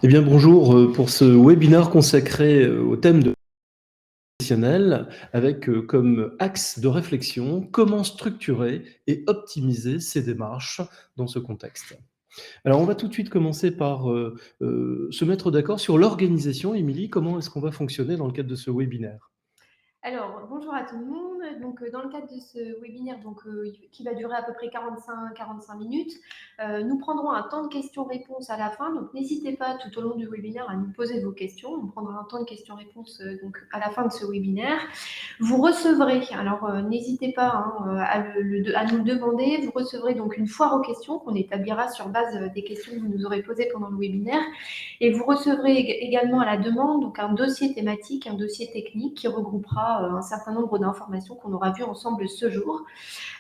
Eh bien, bonjour pour ce webinaire consacré au thème de professionnel avec comme axe de réflexion comment structurer et optimiser ses démarches dans ce contexte. Alors, on va tout de suite commencer par se mettre d'accord sur l'organisation. Émilie, comment est-ce qu'on va fonctionner dans le cadre de ce webinaire? Alors, bonjour à tout le monde. Donc, dans le cadre de ce webinaire qui va durer à peu près 45 minutes, nous prendrons un temps de questions-réponses à la fin. Donc, n'hésitez pas tout au long du webinaire à nous poser vos questions. On prendra un temps de questions-réponses donc à la fin de ce webinaire. Vous recevrez, alors n'hésitez pas à nous le demander, vous recevrez donc une foire aux questions qu'on établira sur base des questions que vous nous aurez posées pendant le webinaire. Et vous recevrez également à la demande donc un dossier thématique, un dossier technique qui regroupera un certain nombre d'informations qu'on aura vues ensemble ce jour.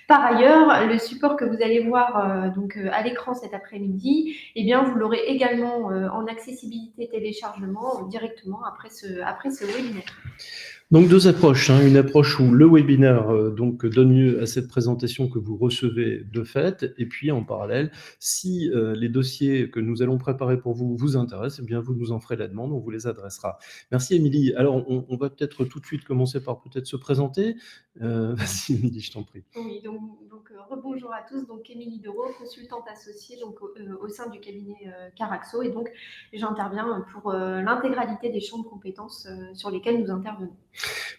Par ailleurs, le support que vous allez voir à l'écran cet après-midi, eh bien, vous l'aurez également en accessibilité téléchargement directement après ce webinaire. Donc deux approches, hein. Une approche où le webinaire donne lieu à cette présentation que vous recevez de fait, et puis en parallèle, si les dossiers que nous allons préparer pour vous vous intéressent, eh bien vous nous en ferez la demande, on vous les adressera. Merci Émilie. Alors on va peut-être tout de suite commencer par peut-être se présenter. Vas-y Émilie, je t'en prie. Oui, donc rebonjour à tous. Donc Émilie Dereau, consultante associée donc, au sein du cabinet Caraxo, et donc j'interviens pour l'intégralité des champs de compétences sur lesquels nous intervenons.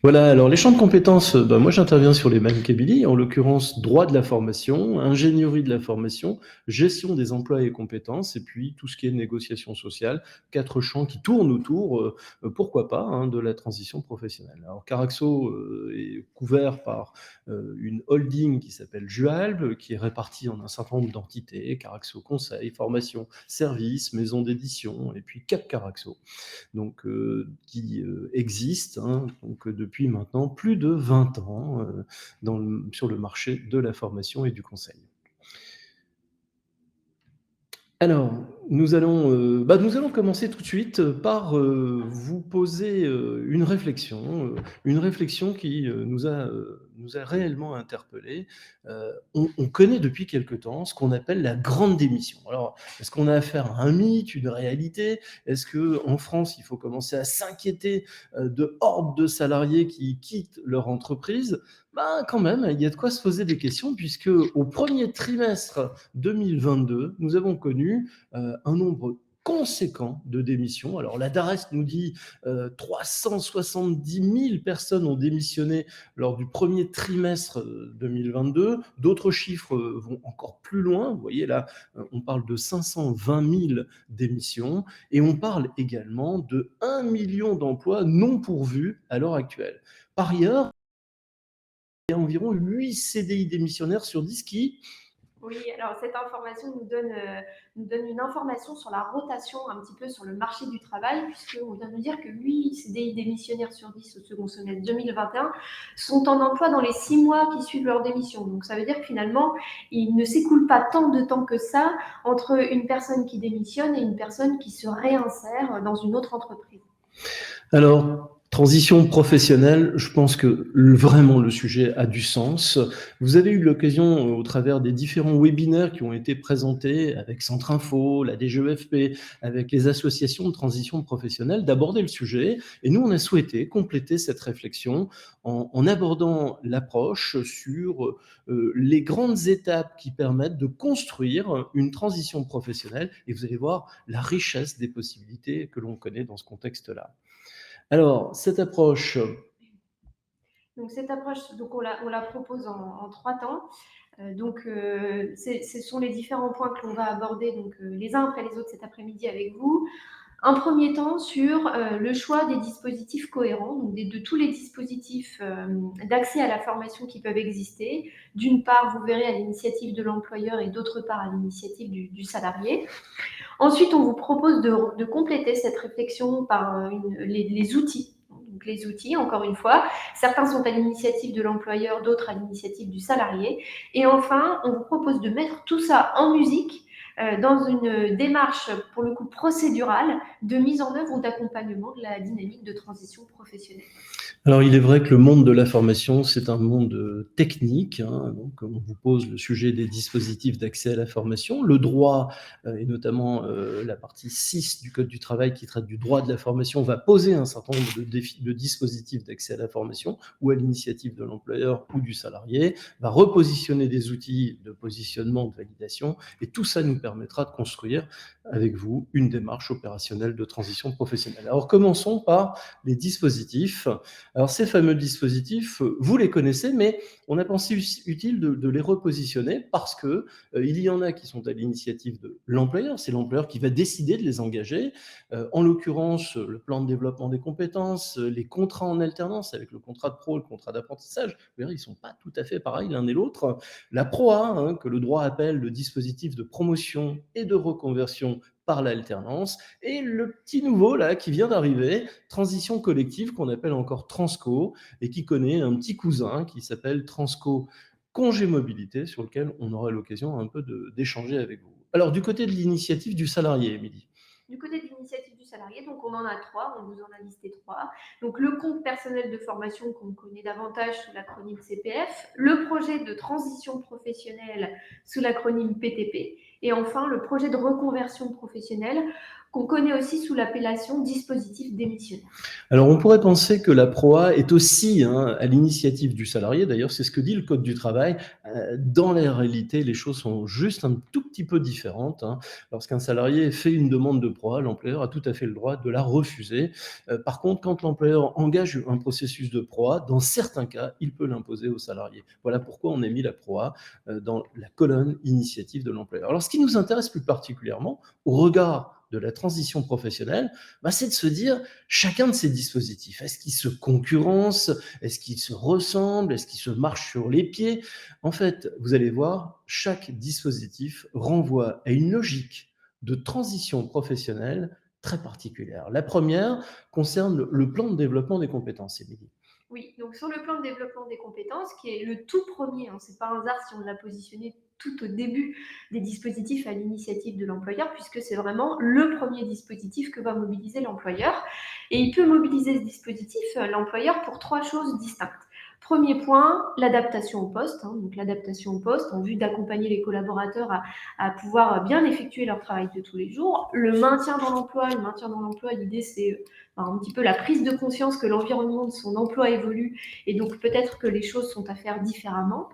Voilà, alors les champs de compétences, moi j'interviens sur les mêmes qu'Émilie, en l'occurrence droit de la formation, ingénierie de la formation, gestion des emplois et compétences, et puis tout ce qui est négociation sociale, 4 champs qui tournent autour, pourquoi pas, hein, de la transition professionnelle. Alors Caraxo est couvert par une holding qui s'appelle Jualb, qui est répartie en un certain nombre d'entités, Caraxo Conseil, Formation, Services, Maison d'édition, et puis Cap Caraxo, donc qui existe donc, depuis maintenant plus de 20 ans sur le marché de la formation et du conseil. Alors, nous allons commencer tout de suite par vous poser une réflexion qui nous a réellement interpellés. On connaît depuis quelque temps ce qu'on appelle la grande démission. Alors, est-ce qu'on a affaire à un mythe, une réalité? Est-ce qu'en France, il faut commencer à s'inquiéter de hordes de salariés qui quittent leur entreprise? Quand même, il y a de quoi se poser des questions, puisque au premier trimestre 2022, nous avons connu un nombre conséquent de démissions. Alors la DARES nous dit 370 000 personnes ont démissionné lors du premier trimestre 2022. D'autres chiffres vont encore plus loin. Vous voyez là, on parle de 520 000 démissions, et on parle également de 1 million d'emplois non pourvus à l'heure actuelle. Par ailleurs, il y a environ 8 CDI démissionnaires sur 10 qui... Oui, alors cette information nous donne une information sur la rotation un petit peu sur le marché du travail, puisqu'on vient nous dire que 8 CDI démissionnaires sur 10 au second semestre 2021 sont en emploi dans les 6 mois qui suivent leur démission. Donc ça veut dire que finalement, il ne s'écoule pas tant de temps que ça entre une personne qui démissionne et une personne qui se réinsère dans une autre entreprise. Alors, transition professionnelle, je pense que vraiment le sujet a du sens. Vous avez eu l'occasion, au travers des différents webinaires qui ont été présentés avec Centre Info, la DGEFP, avec les associations de transition professionnelle, d'aborder le sujet. Et nous, on a souhaité compléter cette réflexion en abordant l'approche sur les grandes étapes qui permettent de construire une transition professionnelle. Et vous allez voir la richesse des possibilités que l'on connaît dans ce contexte-là. Alors, cette approche... Donc cette approche, on la propose en 3 temps. Ce sont les différents points que l'on va aborder les uns après les autres cet après-midi avec vous. Un premier temps sur le choix des dispositifs cohérents, donc de tous les dispositifs d'accès à la formation qui peuvent exister. D'une part, vous verrez à l'initiative de l'employeur, et d'autre part à l'initiative du salarié. Ensuite, on vous propose de compléter cette réflexion par les outils. Donc les outils, encore une fois, certains sont à l'initiative de l'employeur, d'autres à l'initiative du salarié. Et enfin, on vous propose de mettre tout ça en musique dans une démarche, pour le coup, procédurale de mise en œuvre ou d'accompagnement de la dynamique de transition professionnelle. Alors, il est vrai que le monde de la formation, c'est un monde technique, hein. Donc, on vous pose le sujet des dispositifs d'accès à la formation. Le droit, et notamment la partie 6 du Code du travail qui traite du droit de la formation, va poser un certain nombre de dispositifs d'accès à la formation ou à l'initiative de l'employeur ou du salarié, va repositionner des outils de positionnement, de validation, et tout ça nous permettra de construire avec vous une démarche opérationnelle de transition professionnelle. Alors, commençons par les dispositifs. Alors, ces fameux dispositifs, vous les connaissez, mais on a pensé utile de les repositionner parce que il y en a qui sont à l'initiative de l'employeur. C'est l'employeur qui va décider de les engager. En l'occurrence, le plan de développement des compétences, les contrats en alternance avec le contrat de pro et le contrat d'apprentissage. Vous verrez, ils ne sont pas tout à fait pareils l'un et l'autre. La PROA, hein, que le droit appelle le dispositif de promotion et de reconversion par l'alternance, et le petit nouveau là qui vient d'arriver, transition collective, qu'on appelle encore Transco, et qui connaît un petit cousin qui s'appelle Transco Congé Mobilité, sur lequel on aura l'occasion un peu d'échanger avec vous. Alors, du côté de l'initiative du salarié, Émilie. Du côté de l'initiative du salarié, donc on en a 3, on vous en a listé 3. Donc le compte personnel de formation qu'on connaît davantage sous l'acronyme CPF, le projet de transition professionnelle sous l'acronyme PTP, et enfin le projet de reconversion professionnelle qu'on connaît aussi sous l'appellation dispositif démissionnaire. Alors, on pourrait penser que la PROA est aussi, hein, à l'initiative du salarié. D'ailleurs, c'est ce que dit le Code du travail. Dans la réalité, les choses sont juste un tout petit peu différentes, hein. Lorsqu'un salarié fait une demande de PROA, l'employeur a tout à fait le droit de la refuser. Par contre, quand l'employeur engage un processus de PROA, dans certains cas, il peut l'imposer au salarié. Voilà pourquoi on a mis la PROA dans la colonne initiative de l'employeur. Alors, ce qui nous intéresse plus particulièrement, au regard de la transition professionnelle, c'est de se dire, chacun de ces dispositifs, est-ce qu'ils se concurrencent? Est-ce qu'ils se ressemblent? Est-ce qu'ils se marchent sur les pieds? En fait, vous allez voir, chaque dispositif renvoie à une logique de transition professionnelle très particulière. La première concerne le plan de développement des compétences, Émilie. Oui, donc sur le plan de développement des compétences, qui est le tout premier, hein, c'est pas un hasard si on l'a positionné tout au début des dispositifs à l'initiative de l'employeur, puisque c'est vraiment le premier dispositif que va mobiliser l'employeur. Et il peut mobiliser ce dispositif, l'employeur, pour 3 choses distinctes. Premier point, l'adaptation au poste, hein, donc l'adaptation au poste en vue d'accompagner les collaborateurs à pouvoir bien effectuer leur travail de tous les jours. Le maintien dans l'emploi, l'idée c'est un petit peu la prise de conscience que l'environnement de son emploi évolue et donc peut-être que les choses sont à faire différemment.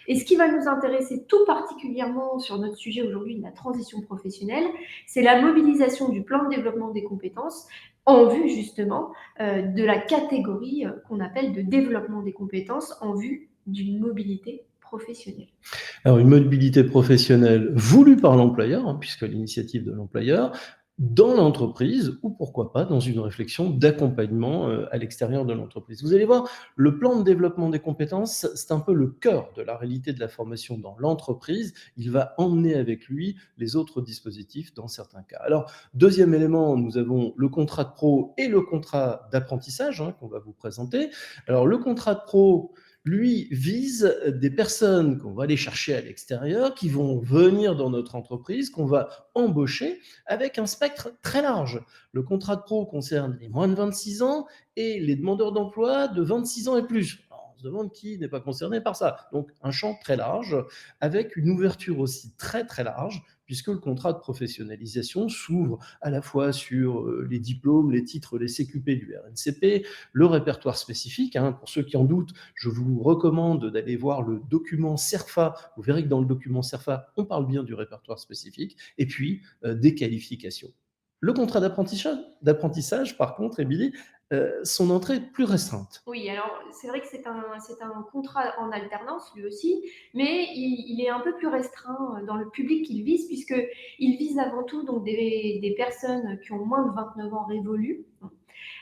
Et ce qui va nous intéresser tout particulièrement sur notre sujet aujourd'hui de la transition professionnelle, c'est la mobilisation du plan de développement des compétences en vue justement de la catégorie qu'on appelle de développement des compétences en vue d'une mobilité professionnelle. Alors, une mobilité professionnelle voulue par l'employeur, hein, puisque l'initiative de l'employeur, dans l'entreprise, ou pourquoi pas dans une réflexion d'accompagnement à l'extérieur de l'entreprise. Vous allez voir, le plan de développement des compétences, c'est un peu le cœur de la réalité de la formation dans l'entreprise. Il va emmener avec lui les autres dispositifs dans certains cas. Alors, deuxième élément, nous avons le contrat de pro et le contrat d'apprentissage, hein, qu'on va vous présenter. Alors, le contrat de pro, lui, vise des personnes qu'on va aller chercher à l'extérieur, qui vont venir dans notre entreprise, qu'on va embaucher avec un spectre très large. Le contrat de pro concerne les moins de 26 ans et les demandeurs d'emploi de 26 ans et plus. Alors, on se demande qui n'est pas concerné par ça. Donc, un champ très large, avec une ouverture aussi très très large, puisque le contrat de professionnalisation s'ouvre à la fois sur les diplômes, les titres, les CQP du RNCP, le répertoire spécifique. Hein, pour ceux qui en doutent, je vous recommande d'aller voir le document CERFA. Vous verrez que dans le document CERFA, on parle bien du répertoire spécifique, et puis des qualifications. Le contrat d'apprentissage, par contre, Émilie, son entrée est plus restreinte. Oui, alors c'est vrai que c'est un contrat en alternance lui aussi, mais il est un peu plus restreint dans le public qu'il vise, puisqu'il vise avant tout donc des personnes qui ont moins de 29 ans révolus.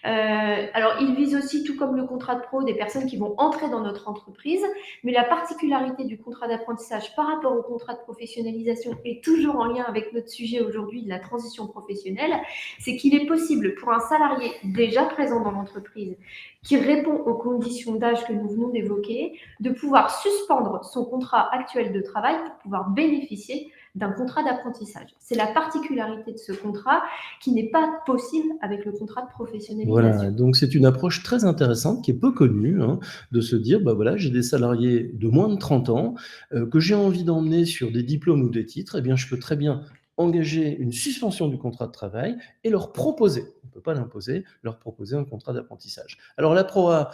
Alors, il vise aussi, tout comme le contrat de pro, des personnes qui vont entrer dans notre entreprise, mais la particularité du contrat d'apprentissage par rapport au contrat de professionnalisation est toujours en lien avec notre sujet aujourd'hui de la transition professionnelle, c'est qu'il est possible pour un salarié déjà présent dans l'entreprise qui répond aux conditions d'âge que nous venons d'évoquer, de pouvoir suspendre son contrat actuel de travail pour pouvoir bénéficier d'un contrat d'apprentissage. C'est la particularité de ce contrat qui n'est pas possible avec le contrat de professionnalisation. Voilà, donc c'est une approche très intéressante qui est peu connue, hein, de se dire: «Bah, voilà, j'ai des salariés de moins de 30 ans, que j'ai envie d'emmener sur des diplômes ou des titres, eh bien, je peux très bien engager une suspension du contrat de travail et leur proposer, on ne peut pas l'imposer, leur proposer un contrat d'apprentissage». Alors la ProA,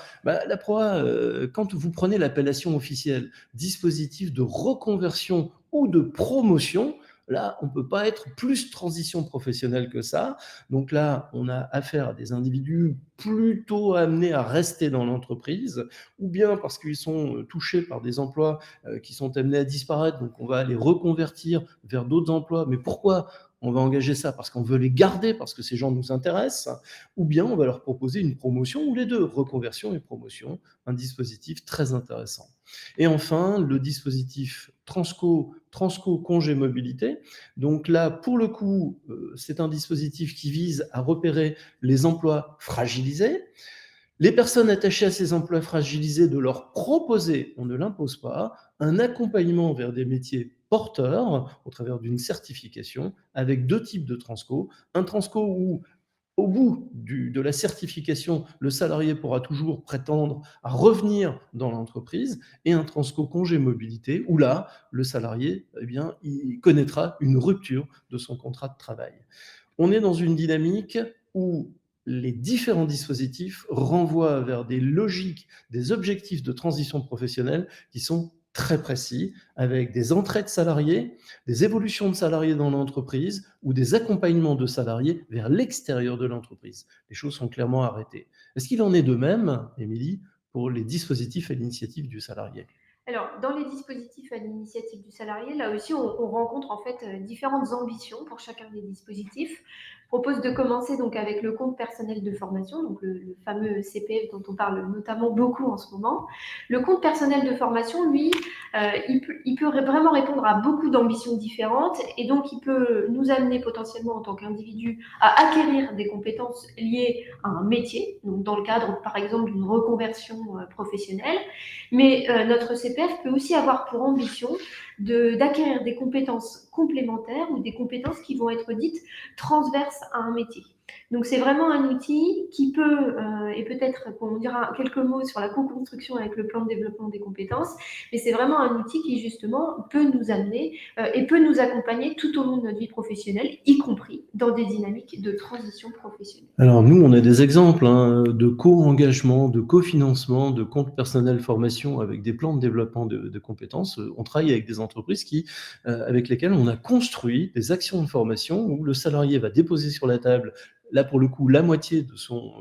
quand vous prenez l'appellation officielle, dispositif de reconversion ou de promotion, là, on ne peut pas être plus transition professionnelle que ça. Donc là, on a affaire à des individus plutôt amenés à rester dans l'entreprise, ou bien parce qu'ils sont touchés par des emplois qui sont amenés à disparaître, donc on va les reconvertir vers d'autres emplois. Mais pourquoi on va engager ça? Parce qu'on veut les garder, parce que ces gens nous intéressent, ou bien on va leur proposer une promotion, ou les deux, reconversion et promotion, un dispositif très intéressant. Et enfin, le dispositif Transco congé mobilité. Donc là, pour le coup, c'est un dispositif qui vise à repérer les emplois fragilisés. Les personnes attachées à ces emplois fragilisés, de leur proposer, on ne l'impose pas, un accompagnement vers des métiers porteurs au travers d'une certification avec deux types de transco. Un transco où au bout de la certification, le salarié pourra toujours prétendre à revenir dans l'entreprise, et un transco congé mobilité où là, le salarié, eh bien, il connaîtra une rupture de son contrat de travail. On est dans une dynamique où les différents dispositifs renvoient vers des logiques, des objectifs de transition professionnelle qui sont très précis, avec des entrées de salariés, des évolutions de salariés dans l'entreprise ou des accompagnements de salariés vers l'extérieur de l'entreprise. Les choses sont clairement arrêtées. Est-ce qu'il en est de même, Émilie, pour les dispositifs à l'initiative du salarié? Alors, dans les dispositifs à l'initiative du salarié, là aussi, on rencontre en fait différentes ambitions pour chacun des dispositifs. Je propose de commencer donc avec le compte personnel de formation, donc le fameux CPF dont on parle notamment beaucoup en ce moment. Le compte personnel de formation, lui, il peut vraiment répondre à beaucoup d'ambitions différentes et donc il peut nous amener potentiellement en tant qu'individu à acquérir des compétences liées à un métier, donc dans le cadre par exemple d'une reconversion professionnelle. Mais notre CPF peut aussi avoir pour ambition d'acquérir des compétences complémentaires ou des compétences qui vont être dites transverses à un métier. Donc c'est vraiment un outil qui peut, et peut-être qu'on dira quelques mots sur la co-construction avec le plan de développement des compétences, mais c'est vraiment un outil qui justement peut nous amener et peut nous accompagner tout au long de notre vie professionnelle, y compris dans des dynamiques de transition professionnelle. Alors nous, on a des exemples, hein, de co-engagement, de cofinancement, de compte personnel formation avec des plans de développement de compétences. On travaille avec des entreprises avec lesquelles on a construit des actions de formation où le salarié va déposer sur la table, là pour le coup, la moitié de son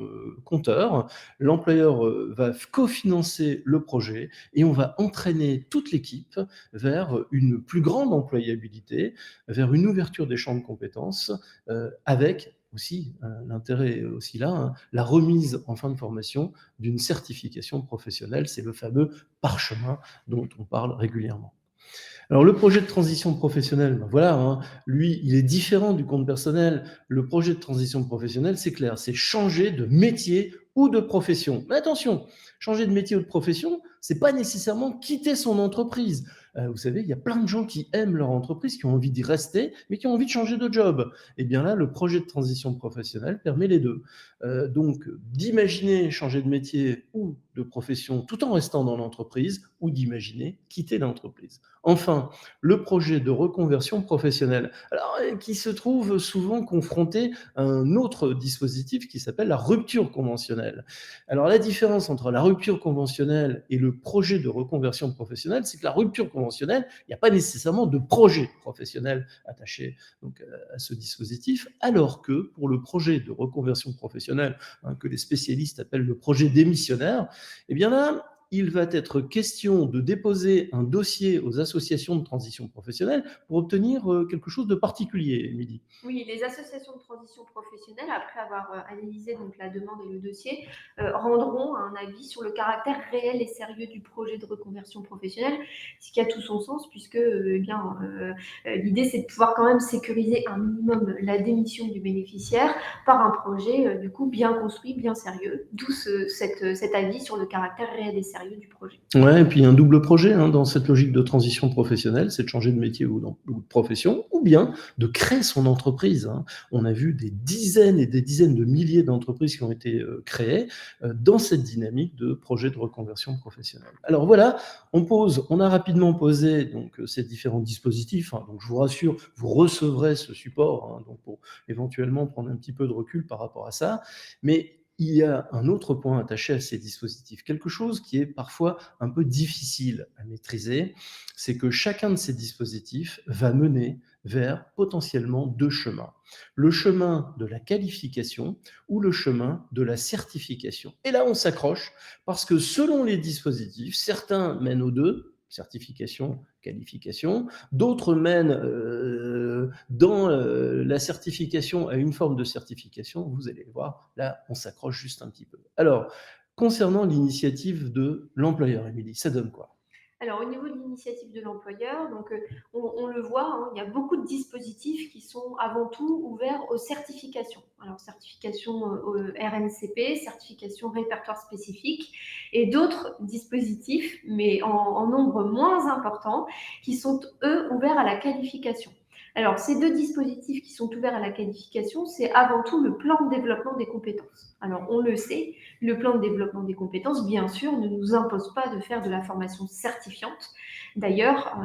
compteur. L'employeur va cofinancer le projet et on va entraîner toute l'équipe vers une plus grande employabilité, vers une ouverture des champs de compétences, avec aussi, l'intérêt est aussi là, hein, la remise en fin de formation d'une certification professionnelle. C'est le fameux parchemin dont on parle régulièrement. Alors le projet de transition professionnelle, ben voilà, hein, lui, il est différent du compte personnel. Le projet de transition professionnelle, c'est clair, c'est changer de métier ou de profession. Mais attention, changer de métier ou de profession, c'est pas nécessairement quitter son entreprise. Vous savez, il y a plein de gens qui aiment leur entreprise, qui ont envie d'y rester, mais qui ont envie de changer de job. Et bien là, le projet de transition professionnelle permet les deux. Donc, d'imaginer changer de métier ou de profession tout en restant dans l'entreprise, ou d'imaginer quitter l'entreprise. Enfin, le projet de reconversion professionnelle, alors, qui se trouve souvent confronté à un autre dispositif qui s'appelle la rupture conventionnelle. Alors la différence entre la rupture conventionnelle et le projet de reconversion professionnelle, c'est que la rupture conventionnelle, il n'y a pas nécessairement de projet professionnel attaché donc, à ce dispositif, alors que pour le projet de reconversion professionnelle, hein, que les spécialistes appellent le projet démissionnaire, eh bien là, il va être question de déposer un dossier aux associations de transition professionnelle pour obtenir quelque chose de particulier, Émilie. Oui, les associations de transition professionnelle, après avoir analysé donc la demande et le dossier, rendront un avis sur le caractère réel et sérieux du projet de reconversion professionnelle, ce qui a tout son sens puisque l'idée c'est de pouvoir quand même sécuriser un minimum la démission du bénéficiaire par un projet du coup bien construit, bien sérieux, d'où cet avis sur le caractère réel et sérieux sérieux du projet. Ouais, et puis un double projet dans cette logique de transition professionnelle, c'est de changer de métier ou de profession, ou bien de créer son entreprise. On a vu des dizaines et des dizaines de milliers d'entreprises qui ont été créées dans cette dynamique de projet de reconversion professionnelle. Alors voilà, on a rapidement posé donc ces différents dispositifs. Donc je vous rassure, vous recevrez ce support donc pour éventuellement prendre un petit peu de recul par rapport à ça. Mais il y a un autre point attaché à ces dispositifs, quelque chose qui est parfois un peu difficile à maîtriser, c'est que chacun de ces dispositifs va mener vers potentiellement 2 chemins. Le chemin de la qualification ou le chemin de la certification. Et là, on s'accroche parce que selon les dispositifs, certains mènent aux 2, certification, qualification, d'autres mènent dans la certification à une forme de certification. Vous allez voir, là, on s'accroche juste un petit peu. Alors, concernant l'initiative de l'employeur, Émilie, ça donne quoi? Alors, au niveau de l'initiative de l'employeur, donc, on le voit, il y a beaucoup de dispositifs qui sont avant tout ouverts aux certifications. Alors, certification RNCP, certification répertoire spécifique, et d'autres dispositifs, mais en nombre moins important, qui sont, eux, ouverts à la qualification. Alors, ces 2 dispositifs qui sont ouverts à la qualification, c'est avant tout le plan de développement des compétences. Alors, on le sait, le plan de développement des compétences, bien sûr, ne nous impose pas de faire de la formation certifiante. D'ailleurs,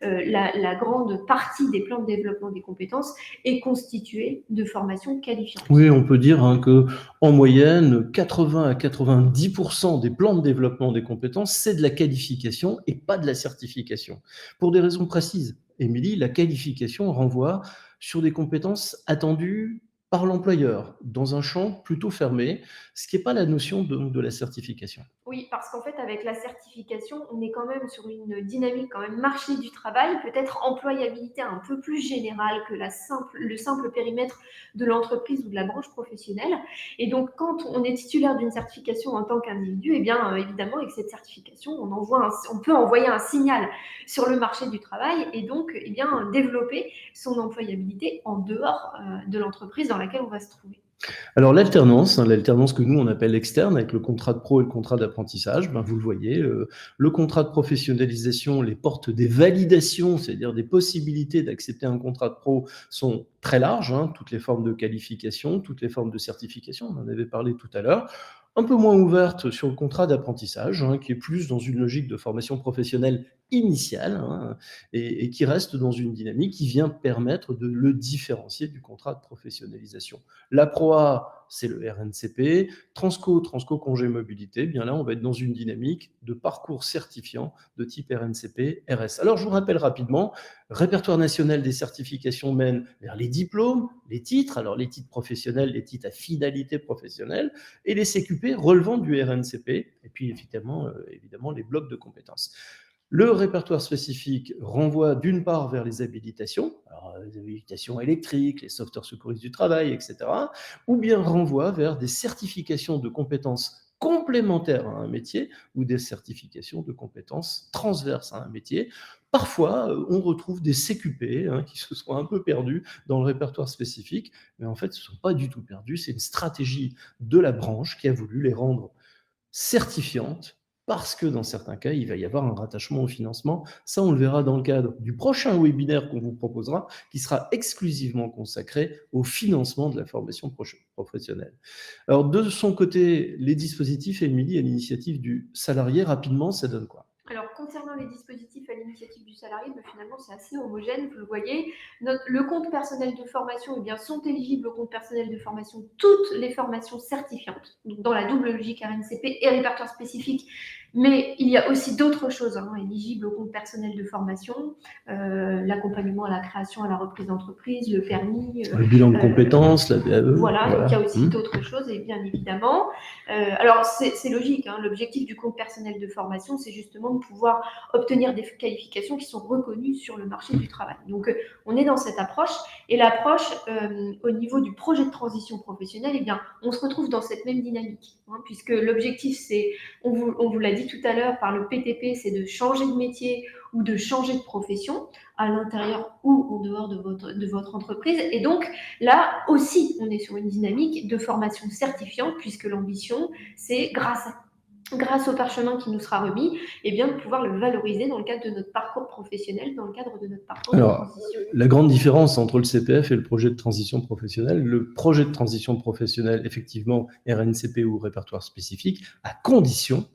la grande partie des plans de développement des compétences est constituée de formations qualifiantes. Oui, on peut dire que en moyenne, 80 à 90% des plans de développement des compétences, c'est de la qualification et pas de la certification. Pour des raisons précises. Émilie, la qualification renvoie sur des compétences attendues par l'employeur, dans un champ plutôt fermé, ce qui n'est pas la notion de la certification. Oui, parce qu'en fait, avec la certification, on est quand même sur une dynamique quand même marché du travail, peut-être employabilité un peu plus générale que le simple périmètre de l'entreprise ou de la branche professionnelle. Et donc, quand on est titulaire d'une certification en tant qu'individu, eh bien, évidemment, avec cette certification, on peut envoyer un signal sur le marché du travail et donc, eh bien, développer son employabilité en dehors de l'entreprise dans laquelle on va se trouver. Alors l'alternance que nous on appelle externe avec le contrat de pro et le contrat d'apprentissage, vous le voyez, le contrat de professionnalisation, les portes des validations, c'est-à-dire des possibilités d'accepter un contrat de pro sont très larges, toutes les formes de qualification, toutes les formes de certification, on en avait parlé tout à l'heure. Un peu moins ouverte sur le contrat d'apprentissage, qui est plus dans une logique de formation professionnelle initiale, et qui reste dans une dynamique qui vient permettre de le différencier du contrat de professionnalisation. La PROA, c'est le RNCP. Transco congé mobilité, bien là, on va être dans une dynamique de parcours certifiant de type RNCP, RS. Alors, je vous rappelle rapidement, répertoire national des certifications mène vers les diplômes, les titres, alors les titres professionnels, les titres à finalité professionnelle, et les CQP relevant du RNCP, et puis évidemment les blocs de compétences. Le répertoire spécifique renvoie d'une part vers les habilitations, alors les habilitations électriques, les sauveteurs secouristes du travail, etc., ou bien renvoie vers des certifications de compétences complémentaires à un métier ou des certifications de compétences transverses à un métier. Parfois, on retrouve des CQP qui se sont un peu perdus dans le répertoire spécifique, mais en fait, ce ne sont pas du tout perdus. C'est une stratégie de la branche qui a voulu les rendre certifiantes parce que dans certains cas, il va y avoir un rattachement au financement. Ça, on le verra dans le cadre du prochain webinaire qu'on vous proposera, qui sera exclusivement consacré au financement de la formation professionnelle. Alors, de son côté, les dispositifs, Émilie, à l'initiative du salarié, rapidement, ça donne quoi? Alors, concernant les dispositifs à l'initiative du salarié, finalement, c'est assez homogène, vous le voyez. Le compte personnel de formation, sont éligibles au compte personnel de formation toutes les formations certifiantes, donc dans la double logique RNCP et répertoire spécifique. Mais il y a aussi d'autres choses éligibles au compte personnel de formation, l'accompagnement à la création, à la reprise d'entreprise, le permis. Le bilan de compétences, la BAE. Voilà, donc il y a aussi d'autres choses, et bien évidemment. Alors, c'est logique, l'objectif du compte personnel de formation, c'est justement de pouvoir obtenir des qualifications qui sont reconnues sur le marché du travail. Donc, on est dans cette approche. Et l'approche, au niveau du projet de transition professionnelle, on se retrouve dans cette même dynamique, puisque l'objectif, c'est, on vous l'a dit tout à l'heure, par le PTP, c'est de changer de métier ou de changer de profession à l'intérieur ou en dehors de votre entreprise. Et donc, là aussi, on est sur une dynamique de formation certifiante, puisque l'ambition, c'est grâce grâce au parchemin qui nous sera remis, et bien de pouvoir le valoriser dans le cadre de notre parcours professionnel, dans le cadre de notre parcours de Alors, transition. la grande différence entre le CPF et le projet de transition professionnelle, le projet de transition professionnelle, effectivement, RNCP ou répertoire spécifique, à condition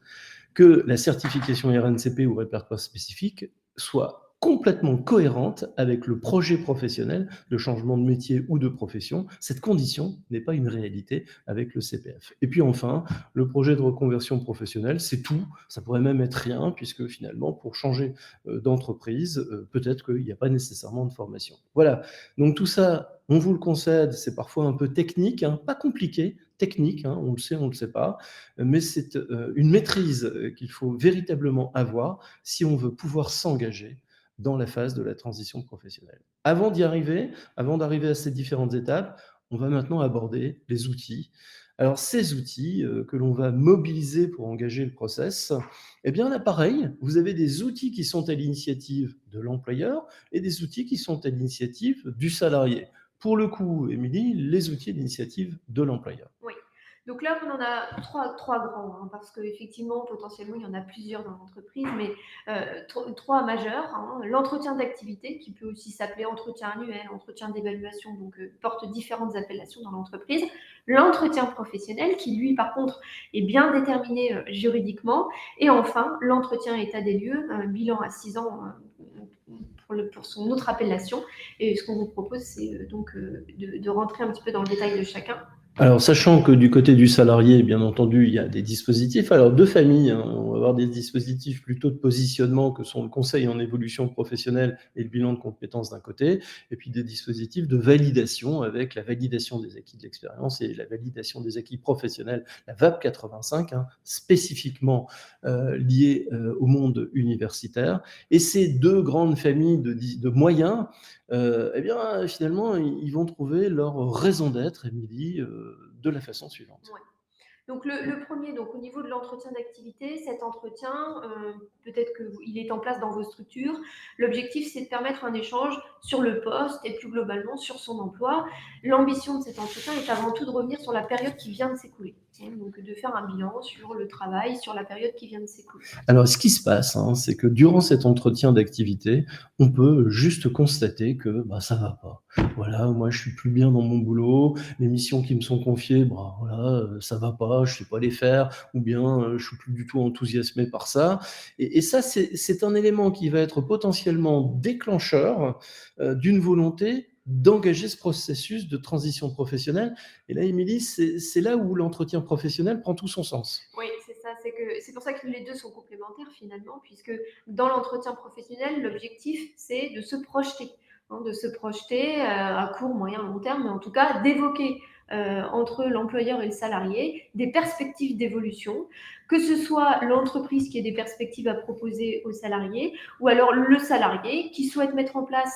que la certification RNCP ou répertoire spécifique soit complètement cohérente avec le projet professionnel de changement de métier ou de profession. Cette condition n'est pas une réalité avec le CPF. Et puis enfin, le projet de reconversion professionnelle, c'est tout. Ça pourrait même être rien, puisque finalement, pour changer d'entreprise, peut-être qu'il n'y a pas nécessairement de formation. Voilà. Donc tout ça, on vous le concède, c'est parfois un peu technique, hein, pas compliqué, technique, hein, on le sait, on ne le sait pas, mais c'est une maîtrise qu'il faut véritablement avoir si on veut pouvoir s'engager dans la phase de la transition professionnelle. Avant d'arriver à ces différentes étapes, on va maintenant aborder les outils. Alors ces outils que l'on va mobiliser pour engager le process, eh bien là pareil, vous avez des outils qui sont à l'initiative de l'employeur et des outils qui sont à l'initiative du salarié. Pour le coup, Émilie, les outils d'initiative de l'employeur. Oui. Donc là, on en a trois grands, hein, parce qu'effectivement, potentiellement, il y en a plusieurs dans l'entreprise, mais trois majeurs. Hein. L'entretien d'activité, qui peut aussi s'appeler entretien annuel, entretien d'évaluation, donc porte différentes appellations dans l'entreprise. L'entretien professionnel, qui lui, par contre, est bien déterminé juridiquement. Et enfin, l'entretien état des lieux, bilan à 6 ans pour son autre appellation. Et ce qu'on vous propose, c'est donc de rentrer un petit peu dans le détail de chacun. Alors, sachant que du côté du salarié, bien entendu, il y a des dispositifs. Alors, deux familles, hein, on va avoir des dispositifs plutôt de positionnement que sont le conseil en évolution professionnelle et le bilan de compétences d'un côté, et puis des dispositifs de validation avec la validation des acquis de l'expérience et la validation des acquis professionnels, la VAP 85, hein, spécifiquement liée au monde universitaire. Et ces deux grandes familles de moyens, eh bien, finalement, ils vont trouver leur raison d'être, Émilie, de la façon suivante. Ouais. Donc le premier, donc au niveau de l'entretien d'activité, cet entretien, peut-être qu'il est en place dans vos structures. L'objectif, c'est de permettre un échange sur le poste et plus globalement sur son emploi. L'ambition de cet entretien est avant tout de revenir sur la période qui vient de s'écouler. Donc de faire un bilan sur le travail, sur la période qui vient de s'écouler. Alors, ce qui se passe, hein, c'est que durant cet entretien d'activité, on peut juste constater que ça va pas. Voilà, moi je suis plus bien dans mon boulot, les missions qui me sont confiées, voilà, ça va pas, je sais pas les faire, ou bien je suis plus du tout enthousiasmé par ça. Et ça, c'est un élément qui va être potentiellement déclencheur d'une volonté d'engager ce processus de transition professionnelle. Et là, Émilie, c'est là où l'entretien professionnel prend tout son sens. Oui, c'est ça. C'est pour ça que les deux sont complémentaires finalement, puisque dans l'entretien professionnel, l'objectif, c'est de se projeter. Hein, de se projeter à court, moyen, long terme, mais en tout cas d'évoquer entre l'employeur et le salarié des perspectives d'évolution, que ce soit l'entreprise qui ait des perspectives à proposer aux salariés, ou alors le salarié qui souhaite mettre en place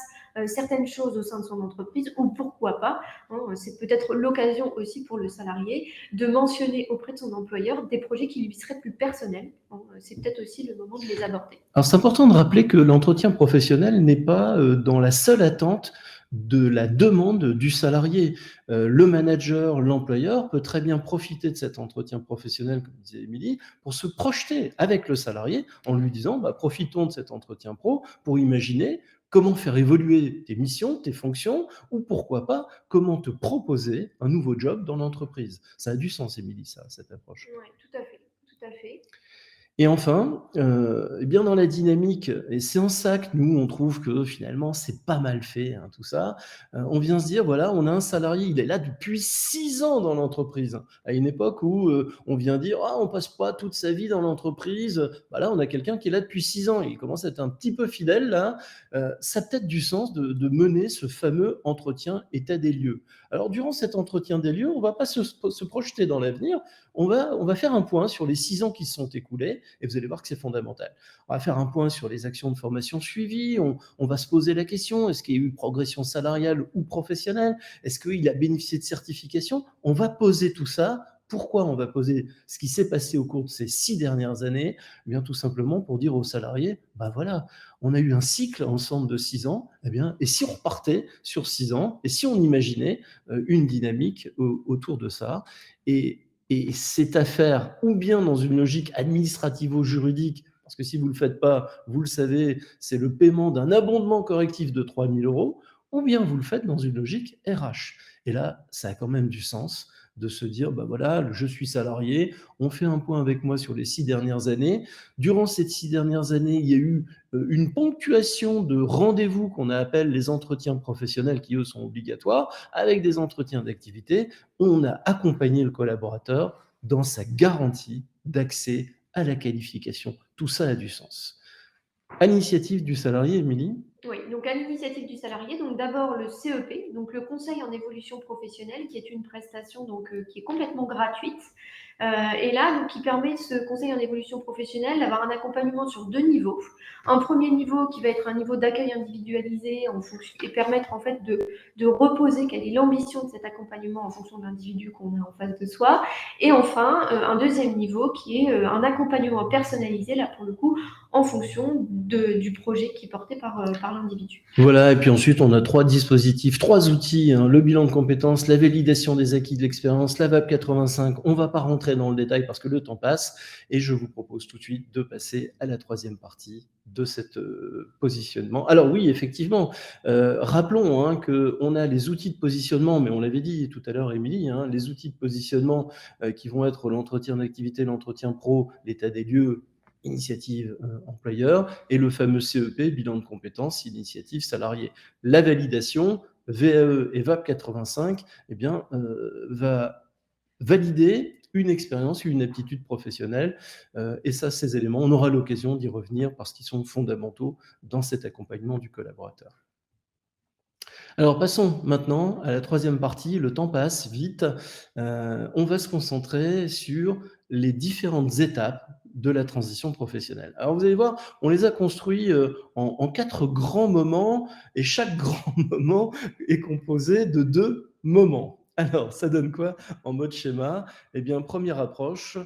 certaines choses au sein de son entreprise, ou pourquoi pas, hein, c'est peut-être l'occasion aussi pour le salarié de mentionner auprès de son employeur des projets qui lui seraient plus personnels. Hein, c'est peut-être aussi le moment de les aborder. Alors, c'est important de rappeler que l'entretien professionnel n'est pas dans la seule attente de la demande du salarié. Le manager, l'employeur peut très bien profiter de cet entretien professionnel, comme disait Émilie, pour se projeter avec le salarié en lui disant profitons de cet entretien pro pour imaginer comment faire évoluer tes missions, tes fonctions, ou pourquoi pas, comment te proposer un nouveau job dans l'entreprise. Ça a du sens, Émilie, ça, cette approche. Oui, tout à fait, tout à fait. Et enfin, eh bien dans la dynamique, et c'est en ça que nous, on trouve que finalement, c'est pas mal fait, hein, tout ça. On vient se dire, voilà, on a un salarié, il est là depuis 6 ans dans l'entreprise. À une époque où on vient dire, ah, on passe pas toute sa vie dans l'entreprise. Là, on a quelqu'un qui est là depuis 6 ans. Il commence à être un petit peu fidèle, là. Ça a peut-être du sens de mener ce fameux entretien état des lieux. Alors, durant cet entretien des lieux, on va pas se projeter dans l'avenir. On va faire un point sur les 6 ans qui se sont écoulés et vous allez voir que c'est fondamental. On va faire un point sur les actions de formation suivies, on va se poser la question, est-ce qu'il y a eu progression salariale ou professionnelle? Est-ce qu'il a bénéficié de certification? On va poser tout ça. Pourquoi on va poser ce qui s'est passé au cours de ces 6 dernières années? Eh bien, tout simplement pour dire aux salariés, voilà, on a eu un cycle ensemble de 6 ans, et si on repartait sur 6 ans, et si on imaginait une dynamique autour de ça, et et c'est à faire ou bien dans une logique administrativo-juridique, parce que si vous ne le faites pas, vous le savez, c'est le paiement d'un abondement correctif de 3 000 €, ou bien vous le faites dans une logique RH. Et là, ça a quand même du sens de se dire, bah voilà, je suis salarié, on fait un point avec moi sur les 6 dernières années. Durant ces 6 dernières années, il y a eu une ponctuation de rendez-vous qu'on appelle les entretiens professionnels qui, eux, sont obligatoires, avec des entretiens d'activité. On a accompagné le collaborateur dans sa garantie d'accès à la qualification. Tout ça a du sens. À l'initiative du salarié, Émilie. Oui, donc à l'initiative du salarié, donc d'abord le CEP, donc le conseil en évolution professionnelle, qui est une prestation qui est complètement gratuite. Et là, donc, qui permet ce conseil en évolution professionnelle d'avoir un accompagnement sur 2 niveaux. Un premier niveau qui va être un niveau d'accueil individualisé en fonction, et permettre en fait de reposer quelle est l'ambition de cet accompagnement en fonction de l'individu qu'on a en face de soi. Et enfin, un deuxième niveau qui est un accompagnement personnalisé, là pour le coup, en fonction du projet qui est porté par l'individu. Voilà, et puis ensuite, on a 3 dispositifs, 3 outils, hein, le bilan de compétences, la validation des acquis de l'expérience, la VAP 85. On ne va pas rentrer dans le détail parce que le temps passe, et je vous propose tout de suite de passer à la 3e partie de cet positionnement. Alors oui, effectivement, rappelons hein, qu'on a les outils de positionnement, mais on l'avait dit tout à l'heure, Émilie, hein, les outils de positionnement qui vont être l'entretien d'activité, l'entretien pro, l'état des lieux, initiative employeur, et le fameux CEP, bilan de compétences, initiative salariée. La validation, VAE et VAP 85, eh bien, va valider une expérience, une aptitude professionnelle. Et ça, ces éléments, on aura l'occasion d'y revenir parce qu'ils sont fondamentaux dans cet accompagnement du collaborateur. Alors passons maintenant à la 3e partie, le temps passe vite. On va se concentrer sur les différentes étapes de la transition professionnelle. Alors vous allez voir, on les a construits en 4 grands moments, et chaque grand moment est composé de 2 moments. Alors ça donne quoi en mode schéma? Eh bien, première approche,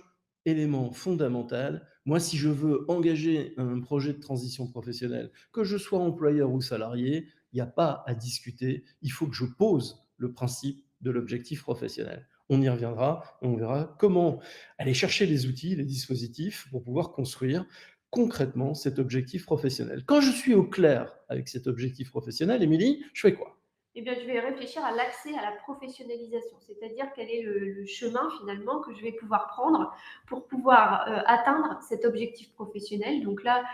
élément fondamental. Moi, si je veux engager un projet de transition professionnelle, que je sois employeur ou salarié, il n'y a pas à discuter, il faut que je pose le principe de l'objectif professionnel. On y reviendra et on verra comment aller chercher les outils, les dispositifs pour pouvoir construire concrètement cet objectif professionnel. Quand je suis au clair avec cet objectif professionnel, Émilie, je fais quoi? Eh bien, je vais réfléchir à l'accès à la professionnalisation, c'est-à-dire quel est le chemin finalement que je vais pouvoir prendre pour pouvoir atteindre cet objectif professionnel. Donc là,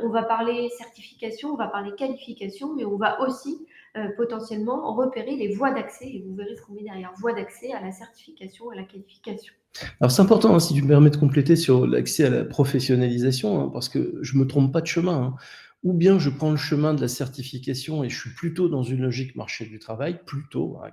on va parler certification, on va parler qualification, mais on va aussi potentiellement repérer les voies d'accès, et vous verrez ce qu'on met derrière voies d'accès à la certification, à la qualification. Alors c'est important, hein, si tu me permets de compléter sur l'accès à la professionnalisation, hein, parce que je ne me trompe pas de chemin. Hein. Ou bien je prends le chemin de la certification et je suis plutôt dans une logique marché du travail, plutôt, hein,